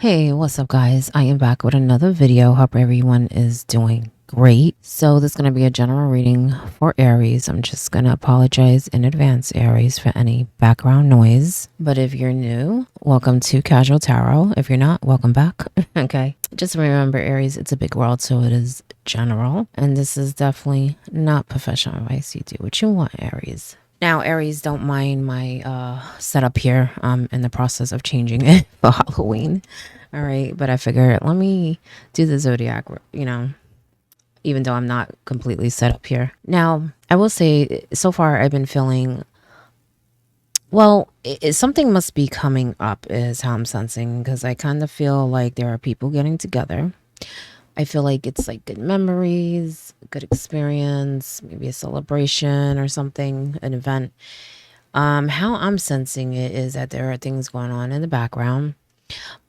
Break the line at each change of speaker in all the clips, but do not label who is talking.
Hey, what's up, guys? I am back with another video. Hope everyone is doing great. So this is going to be a general reading for Aries. I'm just going to apologize in advance, Aries, for any background noise. But if you're new, welcome to Casual Tarot. If you're not, welcome back. Okay. Just remember, Aries, it's a big world, so it is general. And this is definitely not professional advice. You do what you want, Aries. Now, Aries, don't mind my setup here. I'm in the process of changing it for Halloween. All right, but I figured let me do the Zodiac, even though I'm not completely set up here. Now, I will say, so far I've been feeling, well, something must be coming up is how I'm sensing, because I kind of feel like there are people getting together. I feel like it's like good memories, good experience, maybe a celebration or something, an event. How I'm sensing it is that there are things going on in the background.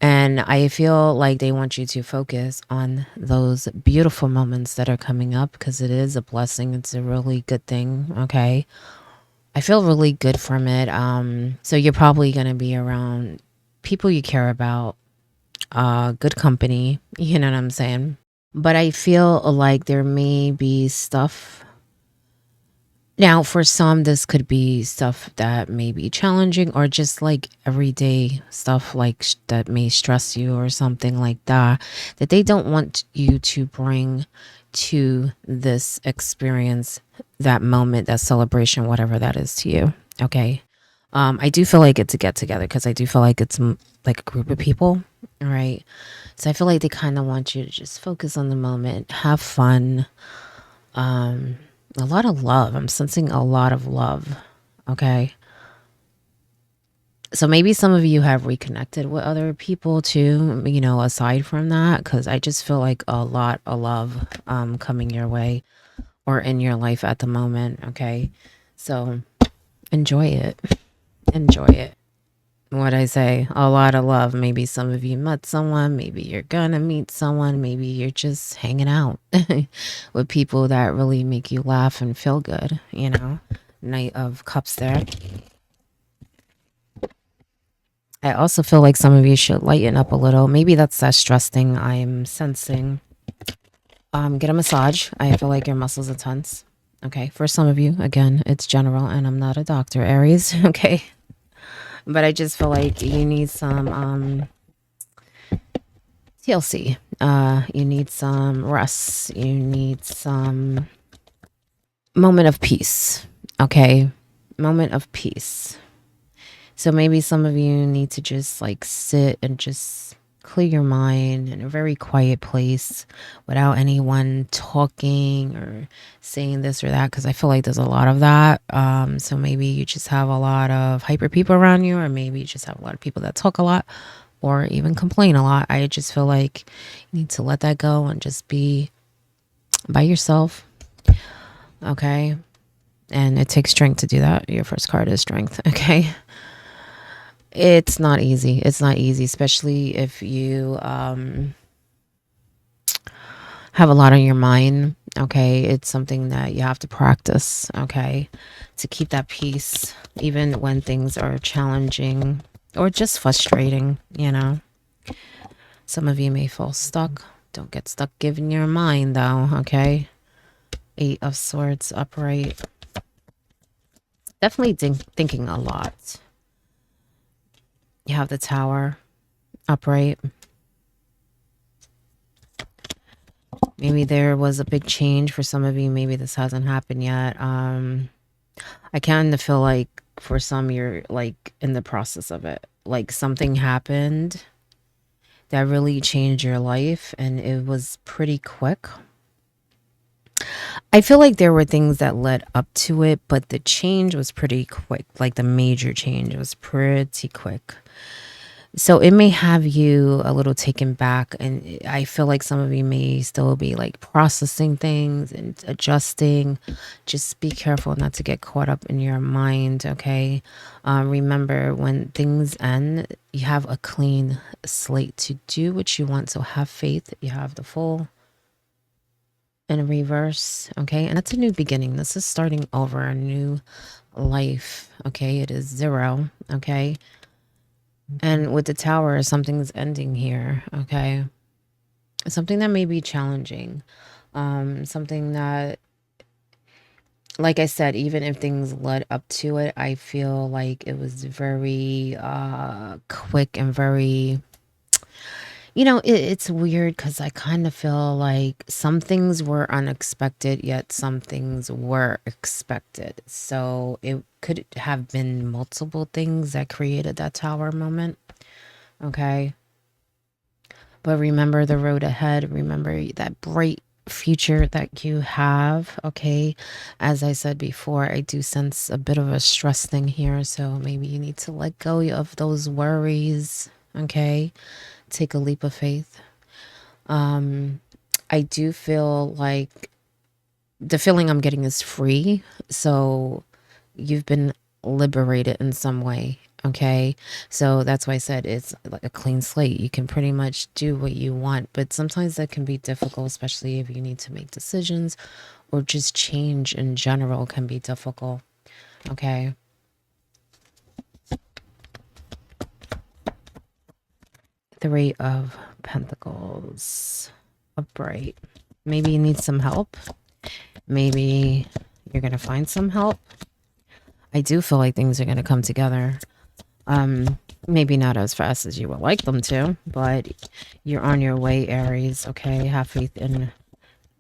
And I feel like they want you to focus on those beautiful moments that are coming up, because it is a blessing. It's a really good thing. Okay. I feel really good from it. So you're probably going to be around people you care about, good company. You know what I'm saying? But I feel like there may be stuff. Now, for some, this could be stuff that may be challenging, or just like everyday stuff like that may stress you or something like that, that they don't want you to bring to this experience, that moment, that celebration, whatever that is to you. Okay. I do feel like it's a get together, because I do feel like it's like a group of people. All right. So I feel like they kind of want you to just focus on the moment, have fun. A lot of love. I'm sensing a lot of love. Okay. So maybe some of you have reconnected with other people too, aside from that, because I just feel like a lot of love coming your way or in your life at the moment. Okay. So enjoy it. Enjoy it. What I say, a lot of love. Maybe some of you met someone, maybe you're gonna meet someone, maybe you're just hanging out with people that really make you laugh and feel good. Knight of Cups there. I also feel like some of you should lighten up a little. Maybe that's that stress thing I'm sensing. Get a massage. I feel like your muscles are tense. Okay, for some of you, again, it's general, and I'm not a doctor, Aries. Okay. But I just feel like you need some TLC. You need some rest. You need some moment of peace. Okay. Moment of peace. So maybe some of you need to just like sit and just clear your mind in a very quiet place without anyone talking or saying this or that, because I feel like there's a lot of that. So maybe you just have a lot of hyper people around you, or maybe you just have a lot of people that talk a lot or even complain a lot. I just feel like you need to let that go and just be by yourself. Okay. And it takes strength to do that. Your first card is strength. Okay. It's not easy. It's not easy, especially if you have a lot on your mind. Okay. It's something that you have to practice. Okay. To keep that peace, even when things are challenging or just frustrating, Some of you may fall stuck. Don't get stuck in your mind, though. Okay. 8 of Swords upright. Definitely thinking a lot. You have the Tower upright. Maybe there was a big change for some of you. Maybe this hasn't happened yet. I kind of feel like for some, you're like in the process of it. Like something happened that really changed your life, and it was pretty quick. I feel like there were things that led up to it, but the change was pretty quick. Like the major change was pretty quick. So it may have you a little taken back, and I feel like some of you may still be like processing things and adjusting. Just be careful not to get caught up in your mind, okay? Remember, when things end, you have a clean slate to do what you want. So have faith. You have the Fool in reverse, okay? And it's a new beginning. This is starting over, a new life, okay? It is 0, okay? And with the Tower, something's ending here, okay? Something that may be challenging. Something that, like I said, even if things led up to it, I feel like it was very quick and very, it's weird because I kind of feel like some things were unexpected, yet some things were expected. So it could have been multiple things that created that Tower moment. Okay. But remember the road ahead. Remember that bright future that you have. Okay. As I said before, I do sense a bit of a stress thing here. So maybe you need to let go of those worries. Okay. Take a leap of faith. I do feel like the feeling I'm getting is free. So you've been liberated in some way. Okay. So that's why I said it's like a clean slate. You can pretty much do what you want, but sometimes that can be difficult, especially if you need to make decisions or just change in general can be difficult. Okay. Three of Pentacles. Upright. Maybe you need some help. Maybe you're going to find some help. I do feel like things are going to come together. Maybe not as fast as you would like them to, but you're on your way, Aries. Okay. Have faith in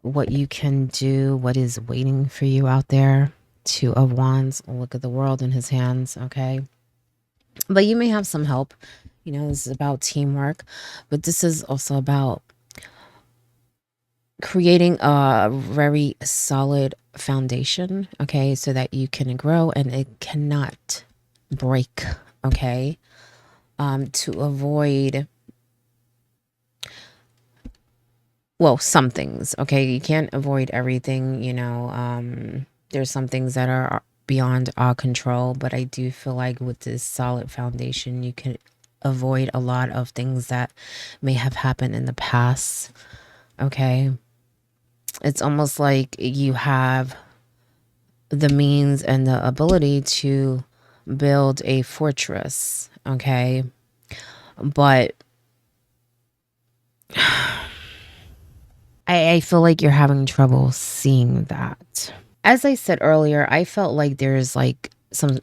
what you can do, what is waiting for you out there. Two of Wands. Look at the world in his hands. Okay. But you may have some help. This is about teamwork, but this is also about creating a very solid foundation. Okay. So that you can grow and it cannot break. Okay. To avoid, well, some things. Okay. You can't avoid everything. There's some things that are beyond our control, but I do feel like with this solid foundation, you can avoid a lot of things that may have happened in the past. Okay. It's almost like you have the means and the ability to build a fortress. Okay. But I feel like you're having trouble seeing that. As I said earlier, I felt like there's like some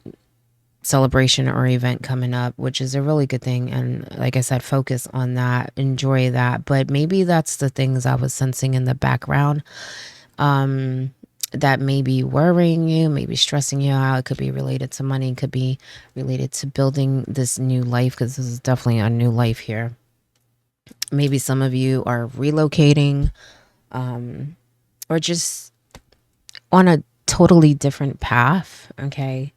celebration or event coming up, which is a really good thing. And like I said, focus on that, enjoy that. But maybe that's the things I was sensing in the background that may be worrying you, maybe stressing you out. It could be related to money, it could be related to building this new life, because this is definitely a new life here. Maybe some of you are relocating or just on a totally different path. Okay.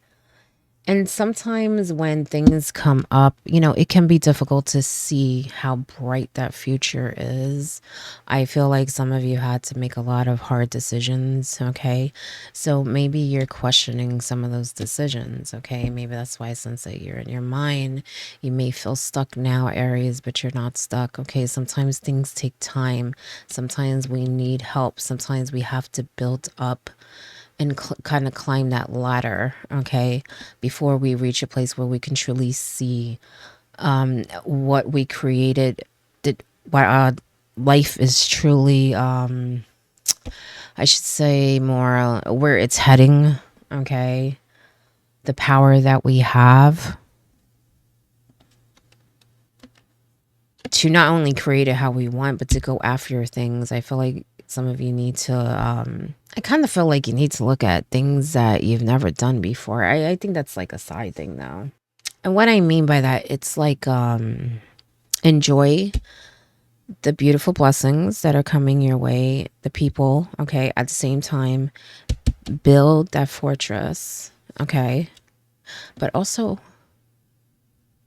And sometimes when things come up, it can be difficult to see how bright that future is. I feel like some of you had to make a lot of hard decisions. Okay. So maybe you're questioning some of those decisions. Okay. Maybe that's why I sense that you're in your mind. You may feel stuck now, Aries, but you're not stuck. Okay. Sometimes things take time. Sometimes we need help. Sometimes we have to build up and kind of climb that ladder, okay, before we reach a place where we can truly see what we created, what our life is truly, I should say more where it's heading, okay, the power that we have to not only create it how we want, but to go after things. I feel like some of you need to, I kind of feel like you need to look at things that you've never done before. I think that's like a side thing though. And what I mean by that, it's like, enjoy the beautiful blessings that are coming your way, the people, okay, at the same time, build that fortress, okay, but also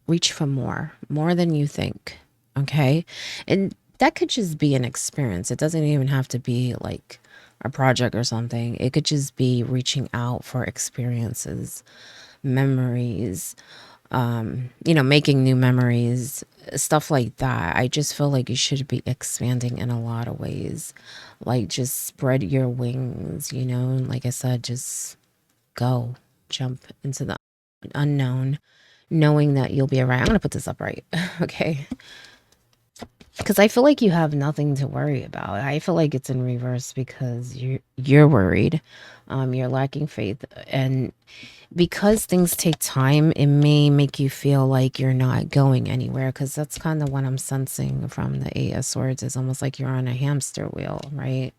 reach for more than you think, okay? And that could just be an experience. It doesn't even have to be like a project or something. It could just be reaching out for experiences, memories, making new memories, stuff like that. I just feel like you should be expanding in a lot of ways. Like just spread your wings, like I said, just go, jump into the unknown. knowing that you'll be around. I'm going to put this up right. Okay. Because I feel like you have nothing to worry about. I feel like it's in reverse because you're worried. You're lacking faith. And because things take time, it may make you feel like you're not going anywhere, because that's kind of what I'm sensing from the Eight of Swords. It's almost like you're on a hamster wheel, right?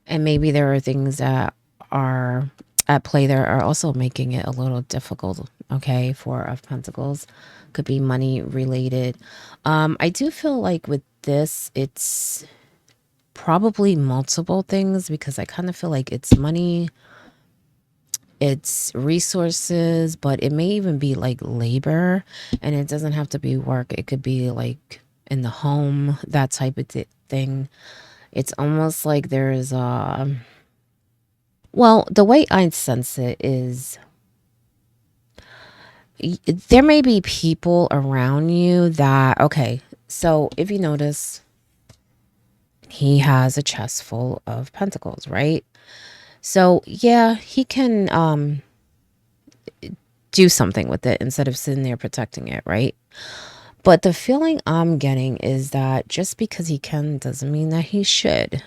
And maybe there are things that are at play there are also making it a little difficult, okay? Four of Pentacles could be money related. I do feel like with this, it's probably multiple things, because I kind of feel like it's money, it's resources, but it may even be like labor, and it doesn't have to be work. It could be like in the home, that type of thing. It's almost like there's well, the way I sense it is there may be people around you that, okay, so if you notice, he has a chest full of pentacles, right? So yeah, he can do something with it instead of sitting there protecting it, right? But the feeling I'm getting is that just because he can doesn't mean that he should.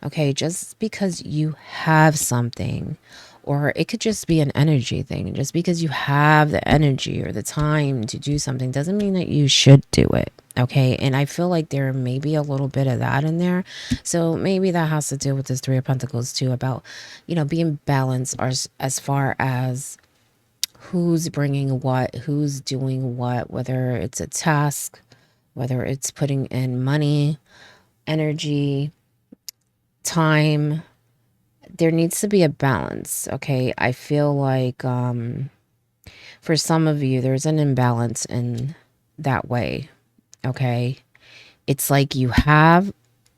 Okay, just because you have something, or it could just be an energy thing. Just because you have the energy or the time to do something doesn't mean that you should do it. Okay, and I feel like there may be a little bit of that in there. So maybe that has to do with this Three of Pentacles too, about, you know, being balanced as far as who's bringing what, who's doing what, whether it's a task, whether it's putting in money, energy, time. There needs to be a balance. Okay, I feel like for some of you there's an imbalance in that way. Okay, it's like you have,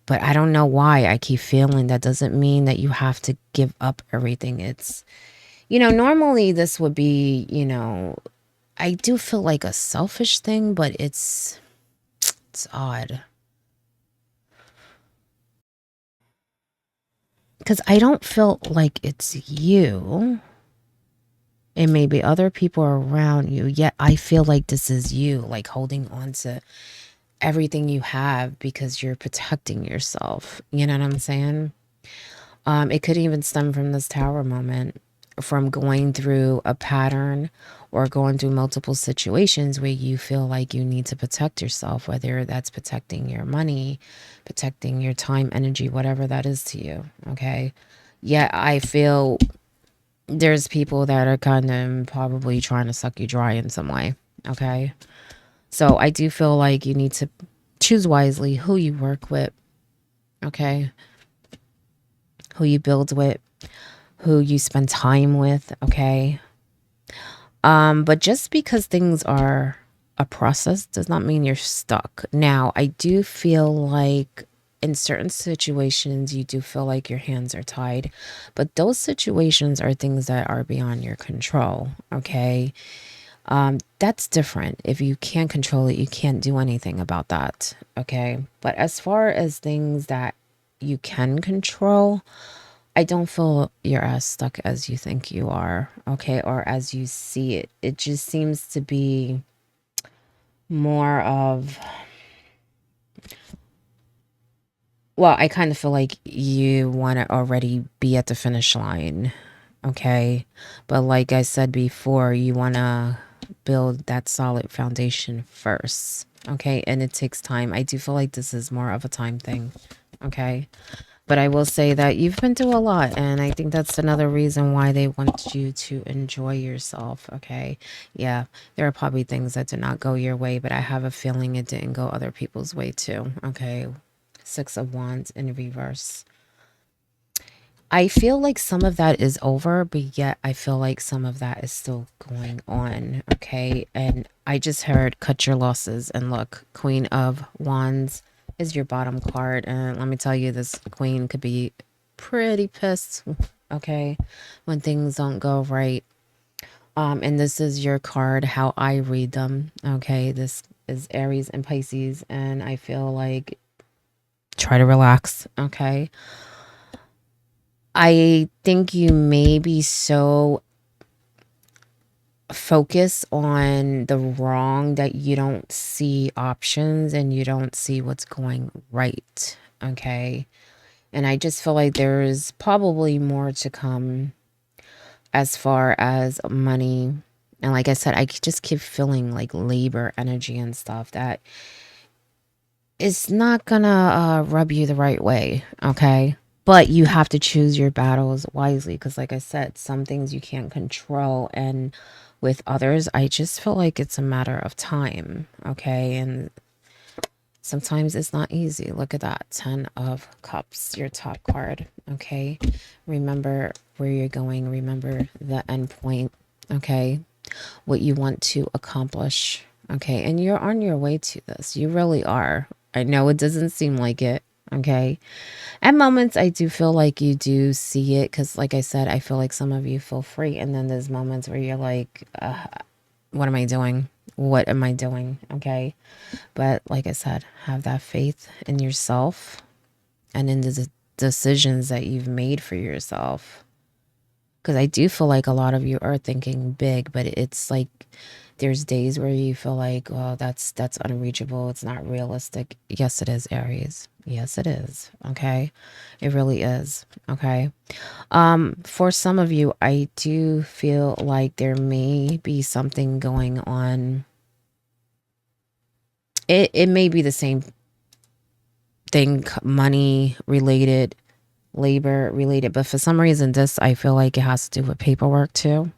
but I don't know why I keep feeling that doesn't mean that you have to give up everything. It's, you know, normally this would be, you know, I do feel like a selfish thing, but it's odd. Because I don't feel like it's you. It may be other people around you, yet I feel like this is you, like holding on to everything you have because you're protecting yourself. You know what I'm saying? It could even stem from this tower moment, from going through a pattern or going through multiple situations where you feel like you need to protect yourself, whether that's protecting your money, protecting your time, energy, whatever that is to you. Okay. Yet I feel there's people that are kind of probably trying to suck you dry in some way. Okay. So I do feel like you need to choose wisely who you work with. Okay. Who you build with, who you spend time with. Okay. But just because things are a process does not mean you're stuck. Now, I do feel like in certain situations, you do feel like your hands are tied, but those situations are things that are beyond your control. Okay. That's different. If you can't control it, you can't do anything about that. Okay. But as far as things that you can control, I don't feel you're as stuck as you think you are, okay, or as you see it. It just seems to be more of, well, I kind of feel like you want to already be at the finish line, okay? But like I said before, you want to build that solid foundation first, okay? And it takes time. I do feel like this is more of a time thing, okay? But I will say that you've been through a lot, and I think that's another reason why they want you to enjoy yourself, okay? Yeah, there are probably things that did not go your way, but I have a feeling it didn't go other people's way too, okay? Six of Wands in reverse. I feel like some of that is over, but yet I feel like some of that is still going on, okay? And I just heard cut your losses, and look, Queen of Wands is your bottom card, and let me tell you, this queen could be pretty pissed, okay, when things don't go right. And this is your card, how I read them, okay? This is Aries and Pisces, and I feel like try to relax, okay? I think you may be so focus on the wrong, that you don't see options and you don't see what's going right. Okay. And I just feel like there's probably more to come as far as money. And like I said, I just keep feeling like labor energy and stuff that it's not gonna rub you the right way. Okay. But you have to choose your battles wisely, because like I said, some things you can't control, and with others I just feel like it's a matter of time. Okay. And sometimes it's not easy. Look at that, 10 of cups, your top card. Okay. Remember where you're going, remember the end point. Okay. What you want to accomplish. Okay. And you're on your way to this, you really are. I know it doesn't seem like it. Okay. At moments, I do feel like you do see it, because, like I said, I feel like some of you feel free. And then there's moments where you're like, what am I doing? What am I doing? Okay. But like I said, have that faith in yourself and in the decisions that you've made for yourself. Because I do feel like a lot of you are thinking big, but it's like there's days where you feel like, well, that's unreachable. It's not realistic. Yes, it is, Aries. Yes, it is. Okay. It really is. Okay. For some of you, I do feel like there may be something going on. It may be the same thing, money related, labor related, but for some reason, this, I feel like it has to do with paperwork too,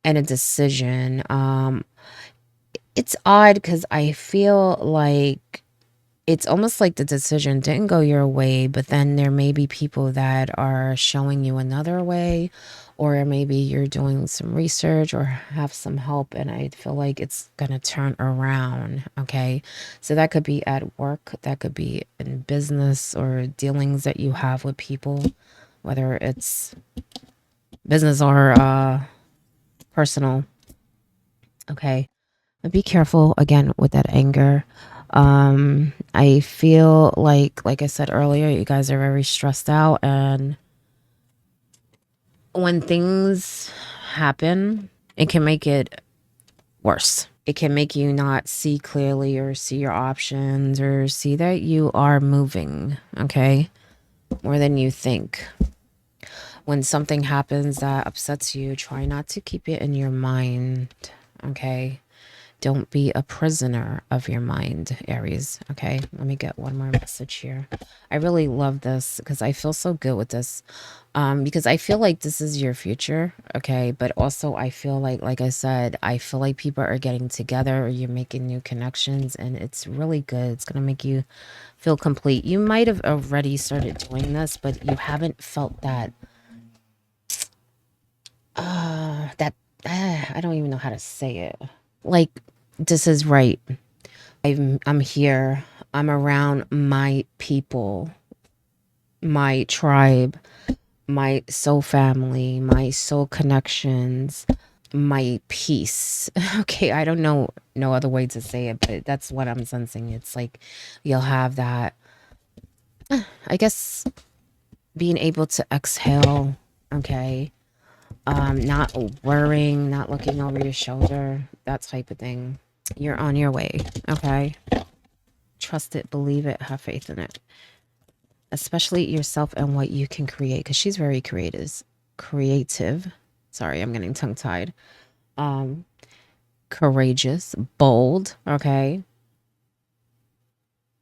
and a decision. It's odd because I feel like it's almost like the decision didn't go your way, but then there may be people that are showing you another way, or maybe you're doing some research or have some help, and I feel like it's gonna turn around. Okay. So that could be at work, that could be in business, or dealings that you have with people, whether it's business or personal. Okay. But be careful again with that anger. I feel like I said earlier, you guys are very stressed out, and when things happen, it can make it worse. It can make you not see clearly, or see your options, or see that you are moving, okay, more than you think. When something happens that upsets you, try not to keep it in your mind, okay? Don't be a prisoner of your mind, Aries. Okay, let me get one more message here. I really love this because I feel so good with this. Because I feel like this is your future. Okay, but also I feel like I said, I feel like people are getting together, or you're making new connections, and it's really good. It's gonna make you feel complete. You might have already started doing this, but you haven't felt that. I don't even know how to say it. Like, this is right. I'm here. I'm around my people, my tribe, my soul family, my soul connections, my peace. Okay, I don't know no other way to say it, but that's what I'm sensing. It's like you'll have that, I guess, being able to exhale. Okay. Not worrying, not looking over your shoulder, that type of thing. You're on your way. Okay. Trust it, believe it, have faith in it. Especially yourself and what you can create, because she's very creative. Sorry, I'm getting tongue tied. Courageous, bold. Okay.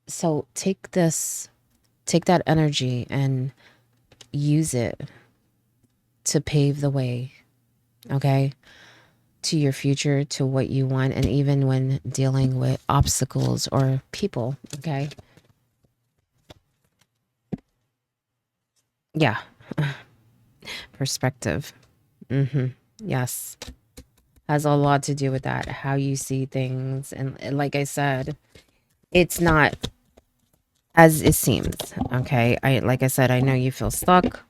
So take that energy and use it to pave the way. Okay. To your future, to what you want, and even when dealing with obstacles or people. Okay. Yeah. Perspective. Yes. Has a lot to do with that, how you see things. And like I said, it's not as it seems. Okay. Like I said, I know you feel stuck,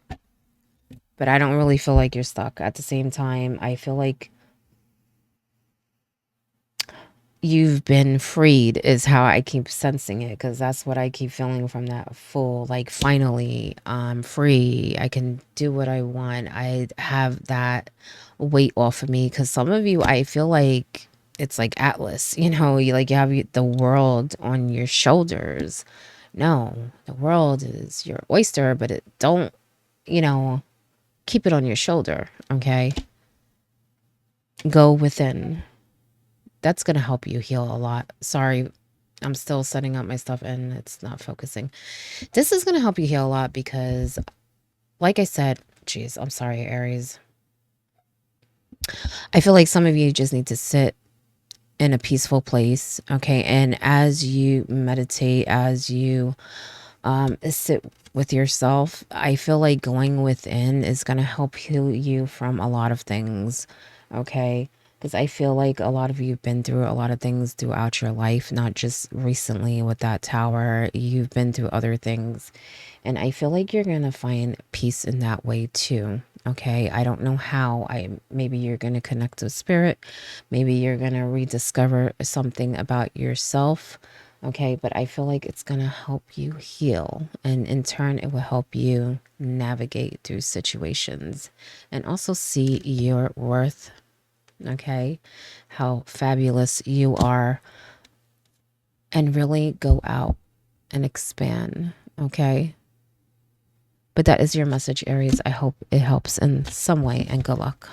but I don't really feel like you're stuck. At the same time, I feel like you've been freed, is how I keep sensing it, because that's what I keep feeling from that full, like, finally I'm free, I can do what I want, I have that weight off of me, because some of you, I feel like it's like Atlas, you know, you have the world on your shoulders. No, the world is your oyster, but it don't, you know, keep it on your shoulder, okay? Go within. That's going to help you heal a lot. Sorry, I'm still setting up my stuff and it's not focusing. This is going to help you heal a lot because, like I said, geez, I'm sorry, Aries. I feel like some of you just need to sit in a peaceful place, okay? And as you meditate, as you sit with yourself, I feel like going within is going to help heal you from a lot of things, okay? Because I feel like a lot of you have been through a lot of things throughout your life, not just recently with that tower. You've been through other things. And I feel like you're going to find peace in that way too. Okay, I don't know how. Maybe you're going to connect with spirit. Maybe you're going to rediscover something about yourself. Okay, but I feel like it's going to help you heal. And in turn, it will help you navigate through situations and also see your worth. Okay, how fabulous you are. And really go out and expand. Okay. But that is your message, Aries. I hope it helps in some way, and good luck.